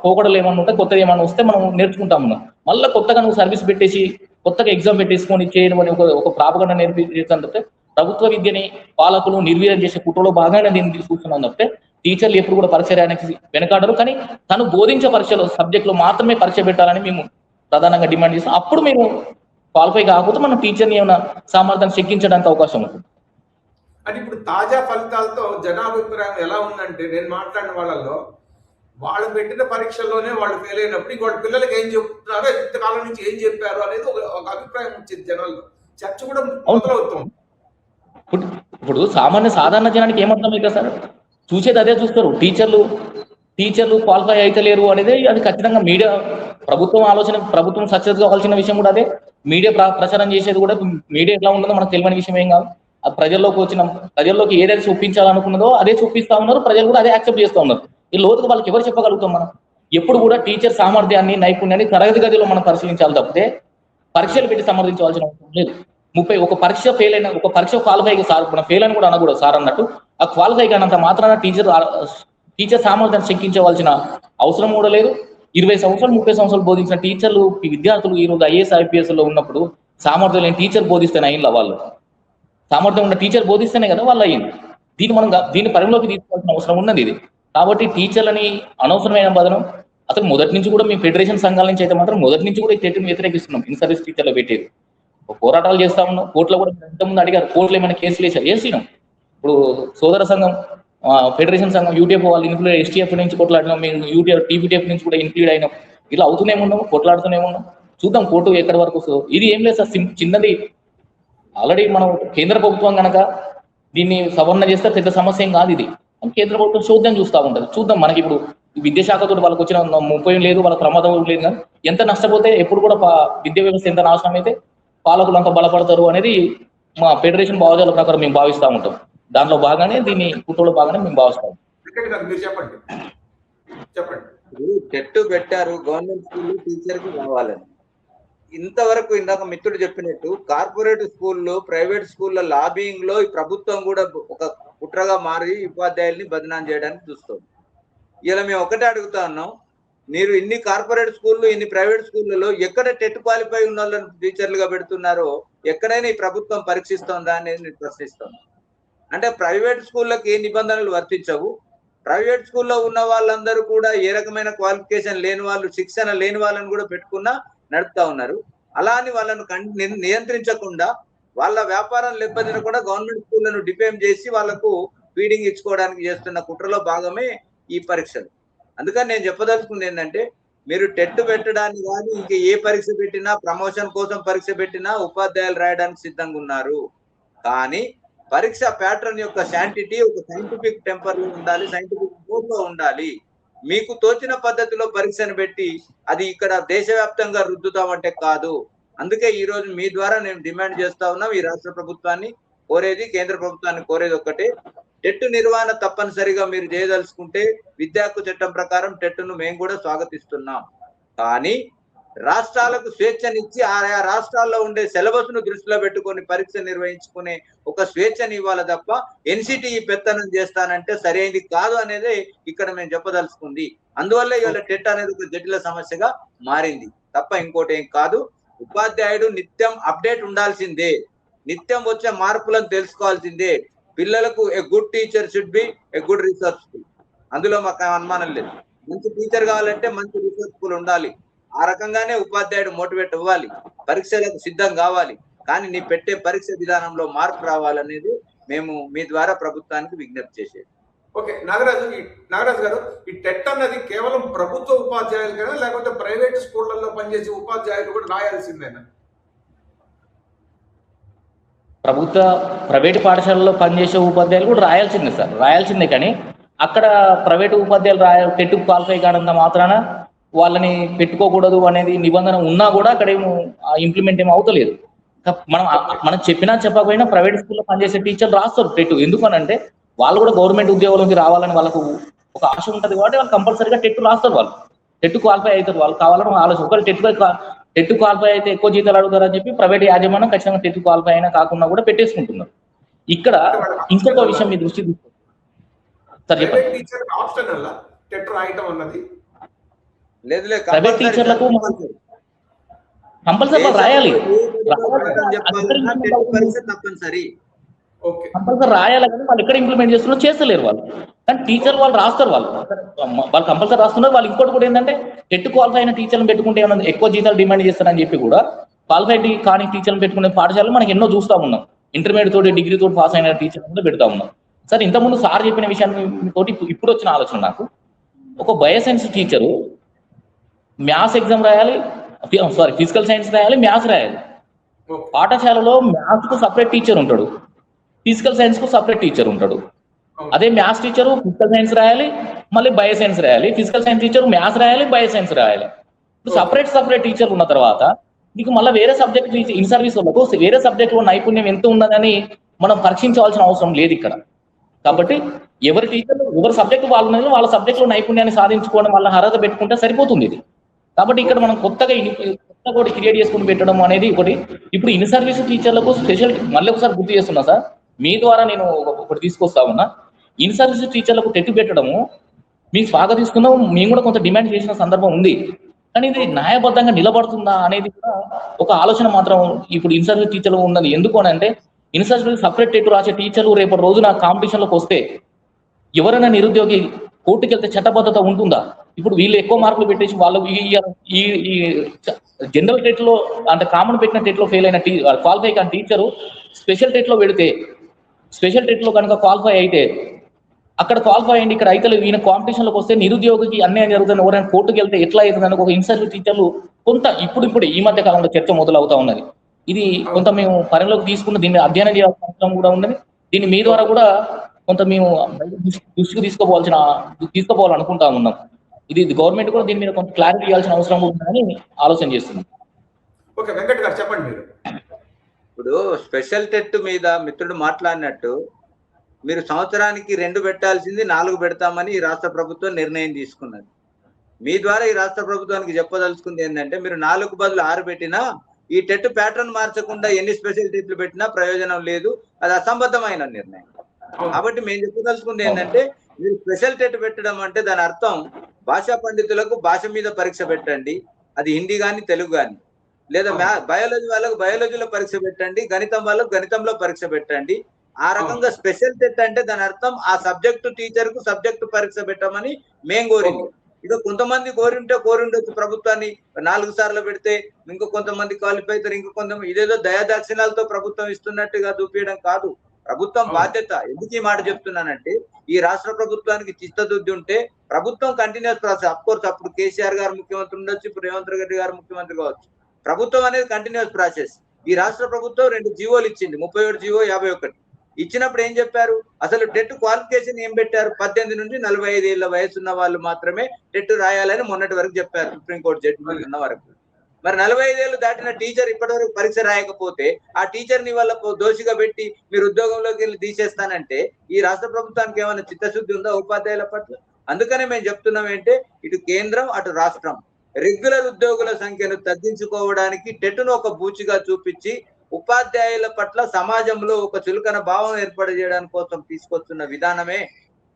పోకడలు ఏమన్నా ఉంటే, కొత్తగా ఏమన్నా వస్తే మనం నేర్చుకుంటాం. మళ్ళీ కొత్తగా నువ్వు సర్వీస్ పెట్టేసి కొత్తగా ఎగ్జామ్ పెట్టేసుకొని చేయడం అని ఒక ప్రాపగండ నేర్పించే ప్రభుత్వ విద్యని పాలకులు నిర్వీర్యం చేసే కుట్రలో భాగంగా దీన్ని చూస్తున్నాం తప్పితే టీచర్లు ఎప్పుడు కూడా పరీక్ష రాయడానికి వెనకాడరు. కానీ తను బోధించే పరీక్షలో సబ్జెక్టులో మాత్రమే పరీక్ష పెట్టాలని మేము ప్రధానంగా డిమాండ్ చేస్తాం. అప్పుడు మేము క్వాలిఫై కాకపోతే మనం టీచర్ని ఏమైనా సామర్థ్యాన్ని చెక్కించడానికి అవకాశం ఉంటుంది. అంటే ఇప్పుడు తాజా ఫలితాలతో జనాభిప్రాయం ఎలా ఉందంటే, నేను మాట్లాడిన వాళ్ళల్లో వాళ్ళు పెట్టిన పరీక్షల్లోనే వాళ్ళు ఫెయిల్ అయినప్పుడు వాళ్ళ పిల్లలకి ఏం చెప్తున్నారో, ఇంతకాలం నుంచి ఏం చెప్పారు అనేది ఒక అభిప్రాయం వచ్చింది జనాల్లో. చర్చ కూడా మొదలవుతుంది. ఇప్పుడు సాధారణ జనానికి ఏమర్థం అవుతుంది సార్, చూసేది అదే చూస్తారు. టీచర్లు క్వాలిఫై అయితలేరు అనేది అది ఖచ్చితంగా మీడియా ప్రభుత్వం సక్సెస్ కావాల్సిన విషయం కూడా అదే. మీడియా ప్రచారం చేసేది కూడా మీడియా ఎట్లా ఉంటుందో మనకు తెలియని విషయం ఏం కాదు. అది ప్రజల్లోకి ఏదైతే చూపించాలనుకున్నదో అదే చూపిస్తా ఉన్నారు. ప్రజలు కూడా అదే యాక్సెప్ట్ చేస్తూ ఉన్నారు. ఈ లోతుగా వాళ్ళకి ఎవరు చెప్పగలుగుతాం మనం? ఎప్పుడు కూడా టీచర్ సామర్థ్యాన్ని నైపుణ్యాన్ని తరగతి గదిలో మనం పరిశీలించాలి తప్పితే పరీక్షలు పెట్టి సమర్థించవలసిన అవసరం లేదు. ఒక పరీక్ష ఫెయిల్ అయిన ఒక పరీక్ష క్వాలిఫై సార్ మనం ఫెయిల్ అని కూడా అనకూడదు సార్ అన్నట్టు. ఆ క్వాలిఫై కానంత మాత్రాన టీచర్ సామర్థ్యాన్ని శంకించవలసిన అవసరం కూడా లేదు. 20 సంవత్సరాలు 30 సంవత్సరాలు బోధించిన టీచర్లు విద్యార్థులు ఈ రోజు IAS IPS లో ఉన్నప్పుడు సామర్థ్యం లేని టీచర్ బోధిస్తేనే అయిందా? వాళ్ళు సామర్థ్యం ఉన్న టీచర్ బోధిస్తేనే కదా వాళ్ళు అయ్యింది. దీన్ని పరిగణలోకి తీసుకోవాల్సిన అవసరం ఉన్నది ఇది. కాబట్టి టీచర్లని అనవసరమైన బదనం అసలు మొదటి నుంచి కూడా మీ ఫెడరేషన్ సంఘాల నుంచి అయితే మాత్రం మొదటి నుంచి కూడా ఈ టెట్ని వ్యతిరేకిస్తున్నాం. ఇన్ సర్వీస్ టీచర్లు పెట్టేది పోరాటాలు చేస్తా ఉన్నాం. కోర్టులో కూడా ఇంతకుముందు అడిగారు, కోర్టులో ఏమైనా కేసులు వేసినాం. ఇప్పుడు సోదర సంఘం ఫెడరేషన్ సంఘం యూటీఎఫ్ వాళ్ళు ఇంక్లూడ్ STF నుంచి కొట్లాడినాం, మేము TPTF నుంచి కూడా ఇంక్లూడ్ అయినాం. ఇలా అవుతూనే ఉన్నాం, కొట్లాడుతూనే ఉన్నాం. చూద్దాం కోర్టు ఎక్కడి వరకు వస్తుందో. ఇది ఏం లేదు సార్, చిన్నది. ఆల్రెడీ మనం కేంద్ర ప్రభుత్వం కనుక దీన్ని సవరణ చేస్తే పెద్ద సమస్య ఏం కాదు. ఇది కేంద్ర ప్రభుత్వం చూద్దాం చూస్తూ ఉంటుంది. చూద్దాం. మనకి ఇప్పుడు విద్యాశాఖతో వాళ్ళకి వచ్చిన 30 లేదు, వాళ్ళకి ప్రమాదం లేదు. కానీ ఎంత నష్టపోతే ఎప్పుడు కూడా విద్యా వ్యవస్థ ఎంత నాశనం అయితే పాలకులు అంత బలపడతారు అనేది మా ఫెడరేషన్ భావజాల ప్రకారం మేము భావిస్తూ ఉంటాం. దాంట్లో భాగానే దీన్ని కుట్రలో భాగానే మేము భావిస్తాం. టెట్ పెట్టారు గవర్నమెంట్ స్కూల్ టీచర్ కి కావాలని. ఇంతవరకు ఇందాక మిత్రుడు చెప్పినట్టు కార్పొరేట్ స్కూల్లో ప్రైవేట్ స్కూళ్ళ లాబింగ్ లో ఈ ప్రభుత్వం కూడా ఒక కుట్రగా మారి ఉపాధ్యాయుల్ని బదనాం చేయడానికి చూస్తుంది. ఇలా మేము ఒకటే అడుగుతా ఉన్నాం, మీరు ఇన్ని కార్పొరేట్ స్కూళ్ళు, ఇన్ని ప్రైవేట్ స్కూళ్ళలో ఎక్కడ టెట్ క్వాలిఫై ఉన్న వాళ్ళని టీచర్లుగా పెడుతున్నారో ఎక్కడైనా ఈ ప్రభుత్వం పరీక్షిస్తోందా అనేది నేను ప్రశ్నిస్తాను. అంటే ప్రైవేట్ స్కూళ్ళకి ఏ నిబంధనలు వర్తించవు, ప్రైవేట్ స్కూల్లో ఉన్న వాళ్ళందరూ కూడా ఏ రకమైన క్వాలిఫికేషన్ లేని వాళ్ళు, శిక్షణ లేని వాళ్ళని కూడా పెట్టుకున్నా నడుపుతా ఉన్నారు. అలా అని వాళ్ళను నియంత్రించకుండా వాళ్ళ వ్యాపారం లేకపోతే గవర్నమెంట్ స్కూళ్లను డిఫేమ్ చేసి వాళ్ళకు ఫీడింగ్ ఇచ్చుకోవడానికి చేస్తున్న కుట్రలో భాగమే ఈ పరీక్షలు. అందుకని నేను చెప్పదలుచుకుంది ఏంటంటే, మీరు టెట్ పెట్టడానికి కానీ ఇంక ఏ పరీక్ష పెట్టినా, ప్రమోషన్ కోసం పరీక్ష పెట్టినా ఉపాధ్యాయులు రాయడానికి సిద్ధంగా ఉన్నారు. కానీ పరీక్ష ప్యాటర్న్ యొక్క శాంటిటీ ఒక సైంటిఫిక్ టెంపర్ లో ఉండాలి, సైంటిఫిక్ మోడ్ లో ఉండాలి. మీకు తోచిన పద్ధతిలో పరీక్షను పెట్టి అది ఇక్కడ దేశవ్యాప్తంగా రుద్దుతామంటే కాదు. అందుకే ఈ రోజు మీ ద్వారా నేను డిమాండ్ చేస్తా ఉన్నాం, ఈ రాష్ట్ర ప్రభుత్వాన్ని కోరేది, కేంద్ర ప్రభుత్వాన్ని కోరేది ఒక్కటే, టెట్ నిర్వహణ తప్పనిసరిగా మీరు చేయదలుచుకుంటే విద్యా హక్కు చట్టం ప్రకారం టెట్ను మేము కూడా స్వాగతిస్తున్నాం. కానీ రాష్ట్రాలకు స్వేచ్ఛనిచ్చి ఆయా రాష్ట్రాల్లో ఉండే సిలబస్ ను దృష్టిలో పెట్టుకొని పరీక్ష నిర్వహించుకునే ఒక స్వేచ్ఛని ఇవ్వాలి తప్ప ఎన్సిటి పెత్తనం చేస్తానంటే సరైనది కాదు అనేది ఇక్కడ మేము చెప్పదలుచుకుంది. అందువల్ల ఇవాళ టెట్ అనేది ఒక జటిల సమస్యగా మారింది తప్ప ఇంకోటి ఏం కాదు. ఉపాధ్యాయుడు నిత్యం అప్డేట్ ఉండాల్సిందే, నిత్యం వచ్చే మార్పులను తెలుసుకోవాల్సిందే. పిల్లలకు a good teacher should be a good research school, అందులో మాకు అనుమానం లేదు. మంచి టీచర్ కావాలంటే మంచి రీసెర్చ్ స్కూల్ ఉండాలి. ఆ రకంగానే ఉపాధ్యాయుడు మోటివేట్ అవ్వాలి, పరీక్షలకు సిద్ధం కావాలి. కానీ నీ పెట్టే పరీక్ష విధానంలో మార్పు రావాలనేది మేము మీ ద్వారా ప్రభుత్వానికి విజ్ఞప్తి చేసేది. ఓకే నాగరాజు గారు, ఈ టెట్ అన్నది కేవలం ప్రభుత్వ ఉపాధ్యాయులకైనా లేకపోతే ప్రైవేట్ స్కూళ్లలో పనిచేసే ఉపాధ్యాయులు కూడా రాయాల్సిందేనా? ప్రైవేట్ పాఠశాలలో పనిచేసే ఉపాధ్యాయులు కూడా రాయాల్సిందే సార్, రాయాల్సిందే. కానీ అక్కడ ప్రైవేట్ ఉపాధ్యాయులు టెట్ క్వాలిఫై కానంత మాత్రాన వాళ్ళని పెట్టుకోకూడదు అనేది నిబంధన ఉన్నా కూడా అక్కడ ఏమో ఇంప్లిమెంట్ ఏమో అవుతలేదు. మనం చెప్పినా చెప్పకపోయినా ప్రైవేట్ స్కూల్లో పనిచేసే టీచర్లు రాస్తారు టెట్. ఎందుకనంటే వాళ్ళు కూడా గవర్నమెంట్ ఉద్యోగంలోకి రావాలని వాళ్ళకు ఒక ఆశ ఉంటుంది కాబట్టి వాళ్ళు కంపల్సరీగా టెట్ రాస్తారు, వాళ్ళు టెట్ క్వాలిఫై అవుతారు. వాళ్ళు కావాలని ఆలోచన, ఒకవేళ టెట్ క్వాలిఫై అయితే ఎక్కువ జీతాలు అడుగుతారని చెప్పి ప్రైవేట్ యాజమాన్యం ఖచ్చితంగా టెట్ క్వాలిఫై అయినా కాకుండా కూడా పెట్టేసుకుంటున్నారు. ఇక్కడ ఇంకొక విషయం మీ దృష్టి సార్ చెప్పండి. ప్రైవేట్ టీచర్లకు కంపల్సరీ రాయాలి, తప్పనిసరి కంపల్సరీ రాయాలి. కానీ వాళ్ళు ఎక్కడ ఇంప్లిమెంట్ చేస్తున్నారో చేస్తలేరు వాళ్ళు. కానీ టీచర్ వాళ్ళు రాస్తారు, వాళ్ళు కంపల్సరీ రాస్తున్నారు. వాళ్ళు ఇంకోటి కూడా ఏంటంటే టెట్ క్వాలిఫై అయిన టీచర్లు పెట్టుకుంటే ఏమైనా ఎక్కువ జీతాలు డిమాండ్ చేస్తారని చెప్పి కూడా క్వాలిఫైడ్ కానీ టీచర్లు పెట్టుకునే పాఠశాలలు మనకి ఎన్నో చూస్తా ఉన్నాం. ఇంటర్మీడియట్ తోటి డిగ్రీ తోటి పాస్ అయిన టీచర్లు కూడా పెడతా ఉన్నాం. సార్ ఇంతకుముందు సార్ చెప్పిన విషయాన్ని తోటి ఇప్పుడు వచ్చిన ఆలోచన నాకు, ఒక బయోసైన్స్ టీచరు మ్యాథ్స్ ఎగ్జామ్ రాయాలి, ఫిజికల్ సైన్స్ రాయాలి, మ్యాథ్స్ రాయాలి. పాఠశాలలో మ్యాథ్స్ కు సపరేట్ టీచర్ ఉంటాడు, ఫిజికల్ సైన్స్ కు సపరేట్ టీచర్ ఉంటాడు. అదే మ్యాథ్స్ టీచరు ఫిజికల్ సైన్స్ రాయాలి, మళ్ళీ బయో సైన్స్ రాయాలి. ఫిజికల్ సైన్స్ టీచర్ మ్యాథ్స్ రాయాలి, బయో సైన్స్ రాయాలి. ఇప్పుడు సపరేట్ టీచర్ ఉన్న తర్వాత మీకు మళ్ళీ వేరే సబ్జెక్ట్ ఇన్ సర్వీస్ వాళ్ళకు వేరే సబ్జెక్ట్ లో నైపుణ్యం ఎంత ఉన్నదని మనం పరీక్షించవలసిన అవసరం లేదు ఇక్కడ. కాబట్టి ఎవరి టీచర్ ఎవరి సబ్జెక్ట్ వాళ్ళ సబ్జెక్ట్ లో నైపుణ్యాన్ని సాధించుకోవడం వల్ల అర్హత పెట్టుకుంటే సరిపోతుంది ఇది. కాబట్టి ఇక్కడ మనం కొత్తగా కూడా క్రియేట్ చేసుకుని పెట్టడం అనేది ఒకటి. ఇప్పుడు ఇన్ సర్వీస్ టీచర్లకు స్పెషల్ మళ్ళీ ఒకసారి గుర్తు చేస్తున్నా సార్, మీ ద్వారా నేను ఒకటి తీసుకొస్తా ఉన్నా. ఇన్ సర్వీస్ టీచర్లకు టెట్ పెట్టడము మేము స్వాగతిస్తున్నాం, మేము కూడా కొంత డిమాండ్ చేసిన సందర్భం ఉంది. కానీ ఇది న్యాయబద్ధంగా నిలబడుతుందా అనేది కూడా ఒక ఆలోచన మాత్రం ఇప్పుడు ఇన్ సర్వీస్ టీచర్లు ఉన్నది. ఎందుకు అని అంటే ఇన్ సర్వీస్ సపరేట్ టెట్ రాసే టీచర్లు రేపటి రోజున కాంపిటీషన్లోకి వస్తే ఎవరైనా నిరుద్యోగి కోర్టుకి వెళ్తే చట్టబద్ధత ఉంటుందా? ఇప్పుడు వీళ్ళు ఎక్కువ మార్కులు పెట్టేసి వాళ్ళు ఈ జనరల్ టెట్ లో అంటే కామన్ పెట్టిన టెట్ లో ఫెయిల్ అయిన క్వాలిఫై కాని టీచరు స్పెషల్ టెట్ లో పెడితే, స్పెషల్ టెట్ లో కనుక క్వాలిఫై అయితే అక్కడ క్వాలిఫై అయ్యింది, ఇక్కడ అయితే ఈయన కాంపిటీషన్ లోకి వస్తే నిరుద్యోగికి అన్యాయం జరుగుతుంది. ఎవరైనా కోర్టుకు వెళ్తే ఎట్లా అవుతుంది ఒక ఇన్ సర్వీస్ టీచర్లు కొంత ఇప్పుడు ఈ మధ్య కాలంలో చర్చ మొదలవుతా ఉన్నది. ఇది కొంత మేము పరిగణలోకి తీసుకున్న దీన్ని అధ్యయనం చేయాల్సిన అవసరం కూడా ఉన్నది. దీన్ని మీ ద్వారా కూడా కొంత మేము దృష్టికి తీసుకోవాలనుకుంటా ఉన్నాం. ఇది గవర్నమెంట్ కూడా దీని మీద కొంత క్లారిటీ ఇవ్వాల్సిన అవసరం ఉంటుందని ఆలోచన చేస్తున్నాం. ఓకే వెంకట్ గారు చెప్పండి మీరు. ఇప్పుడు స్పెషల్ టెట్ మీద మిత్రుడు మాట్లాడినట్టు మీరు సంవత్సరానికి 2 పెట్టాల్సింది 4 పెడతామని ఈ రాష్ట్ర ప్రభుత్వం నిర్ణయం తీసుకున్నది. మీ ద్వారా ఈ రాష్ట్ర ప్రభుత్వానికి చెప్పదలుచుకుంది ఏంటంటే మీరు 4 బదులు 6 పెట్టినా ఈ టెట్ ప్యాటర్న్ మార్చకుండా ఎన్ని స్పెషల్ టెట్లు పెట్టినా ప్రయోజనం లేదు, అది అసంబద్ధమైన నిర్ణయం. కాబట్టి మేము చెప్పదలుచుకుంది ఏంటంటే మీరు స్పెషల్ టెట్ పెట్టడం అంటే దాని అర్థం భాషా పండితులకు భాష మీద పరీక్ష పెట్టండి, అది హిందీ కానీ తెలుగు కానీ. లేదా బయాలజీ వాళ్ళకు బయాలజీలో పరీక్ష పెట్టండి, గణితం వాళ్ళకు గణితంలో పరీక్ష పెట్టండి. ఆ రకంగా స్పెషల్ టెట్ అంటే దాని అర్థం ఆ సబ్జెక్టు టీచర్ కు సబ్జెక్టు పరీక్ష పెట్టమని మేం కోరింది. ఇక కొంతమంది కోరిండొచ్చు ప్రభుత్వాన్ని 4 సార్లు పెడితే ఇంకో కొంతమంది క్వాలిఫై అవుతారు, ఇంకో కొంతమంది ఇదేదో దయాదాక్షిణాలతో ప్రభుత్వం ఇస్తున్నట్టుగా చూపించడం కాదు. ప్రభుత్వం బాధ్యత. ఎందుకు ఈ మాట చెప్తున్నానంటే ఈ రాష్ట్ర ప్రభుత్వానికి చిత్తశుద్ధి ఉంటే ప్రభుత్వం కంటిన్యూస్ ప్రాసెస్. అఫ్ కోర్స్ అప్పుడు కేసీఆర్ గారు ముఖ్యమంత్రి ఉండొచ్చు, ఇప్పుడు రేవంత్ రెడ్డి గారు ముఖ్యమంత్రి కావచ్చు. ప్రభుత్వం అనేది కంటిన్యూస్ ప్రాసెస్. ఈ రాష్ట్ర ప్రభుత్వం 2 జీవోలు ఇచ్చింది, 37 జీవో 51 ఇచ్చినప్పుడు ఏం చెప్పారు? అసలు టెట్ క్వాలిఫికేషన్ ఏం పెట్టారు? 18 నుంచి 45 ఏళ్ల వయసున్న వాళ్ళు మాత్రమే టెట్ రాయాలని మొన్నటి వరకు చెప్పారు, సుప్రీంకోర్టు జడ్జిమెంట్ ఉన్న వరకు. మరి 45 ఏళ్ళు దాటిన టీచర్ ఇప్పటి వరకు పరీక్ష రాయకపోతే ఆ టీచర్ ని వాళ్ళ దోషిగా పెట్టి మీరు ఉద్యోగంలోకి వెళ్ళి తీసేస్తానంటే ఈ రాష్ట్ర ప్రభుత్వానికి ఏమైనా చిత్తశుద్ధి ఉందా ఉపాధ్యాయుల పట్ల? అందుకనే మేము చెప్తున్నాం ఏంటంటే ఇటు కేంద్రం అటు రాష్ట్రం రెగ్యులర్ ఉద్యోగుల సంఖ్యను తగ్గించుకోవడానికి టెట్ను ఒక బూచిగా చూపించి ఉపాధ్యాయుల పట్ల సమాజంలో ఒక చులకన భావం ఏర్పడజేయడానికి కోసం తీసుకొస్తున్న విధానమే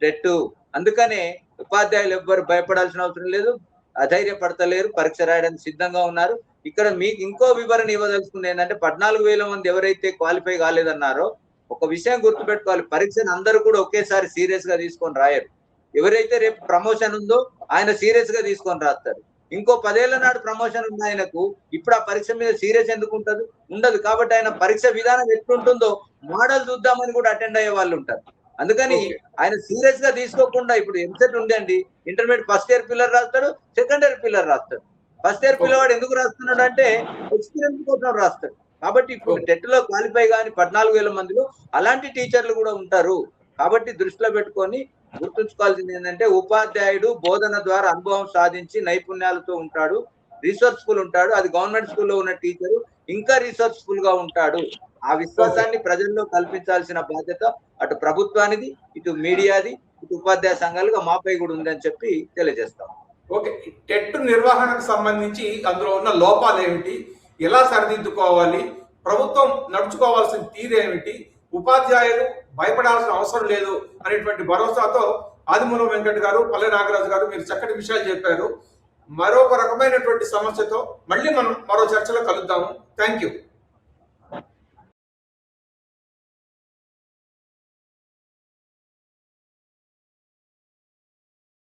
టెట్. అందుకనే ఉపాధ్యాయులు ఎవ్వరు భయపడాల్సిన అవసరం లేదు, అధైర్యపడతలేరు, పరీక్ష రాయడానికి సిద్ధంగా ఉన్నారు. ఇక్కడ మీకు ఇంకో వివరణ ఇవ్వదలుచుకుంది ఏంటంటే 14,000 మంది ఎవరైతే క్వాలిఫై కాలేదన్నారో ఒక విషయం గుర్తుపెట్టుకోవాలి, పరీక్షను అందరూ కూడా ఒకేసారి సీరియస్ గా తీసుకొని రాయరు. ఎవరైతే రేపు ప్రమోషన్ ఉందో ఆయన సీరియస్ గా తీసుకొని రాస్తారు. ఇంకో 10 ఏళ్ల నాడు ప్రమోషన్ ఉన్న ఆయనకు ఇప్పుడు ఆ పరీక్ష మీద సీరియస్ ఎందుకు ఉండదు. కాబట్టి ఆయన పరీక్ష విధానం ఎట్లుంటుందో మోడల్ చూద్దామని కూడా అటెండ్ అయ్యే వాళ్ళు ఉంటారు. అందుకని ఆయన సీరియస్ గా తీసుకోకుండా ఇప్పుడు ఎంసెట్ ఉందండి, ఇంటర్మీడియట్ ఫస్ట్ ఇయర్ పిల్లర్ రాస్తాడు, సెకండ్ ఇయర్ పిల్లర్ రాస్తాడు. ఫస్ట్ ఇయర్ పిల్లవాడు ఎందుకు రాస్తున్నాడు అంటే ఎక్స్పీరియన్స్ కోసం రాస్తాడు. కాబట్టి ఇప్పుడు టెట్ లో క్వాలిఫై కాని 14,000 మందిలో అలాంటి టీచర్లు కూడా ఉంటారు. కాబట్టి దృష్టిలో పెట్టుకొని గుర్తుంచుకోవాల్సింది ఏంటంటే ఉపాధ్యాయుడు బోధన ద్వారా అనుభవం సాధించి నైపుణ్యాలతో ఉంటాడు, రీసోర్స్ఫుల్ ఉంటాడు. అది గవర్నమెంట్ స్కూల్లో ఉన్న టీచరు ఇంకా రీసోర్స్ఫుల్ గా ఉంటాడు. ఆ విశ్వాసాన్ని ప్రజల్లో కల్పించాల్సిన బాధ్యత అటు ప్రభుత్వానిది, ఇటు మీడియాది, ఇటు ఉపాధ్యాయ సంఘాలుగా మాపై కూడా ఉందని చెప్పి తెలియజేస్తాం. ఓకే, టెట్ నిర్వహణకు సంబంధించి అందులో ఉన్న లోపాలు ఏమిటి, ఎలా సరిదిద్దుకోవాలి, ప్రభుత్వం నడుచుకోవాల్సిన తీరేమిటి, ఉపాధ్యాయులు భయపడాల్సిన అవసరం లేదు అనేటువంటి భరోసాతో ఆదిమూలం వెంకట్ గారు, పల్లె నాగరాజు గారు మీరు చక్కటి విషయాలు చెప్పారు. మరొక రకమైనటువంటి సమస్యతో మళ్ళీ మనం మరో చర్చలో కలుద్దాము. Thank you.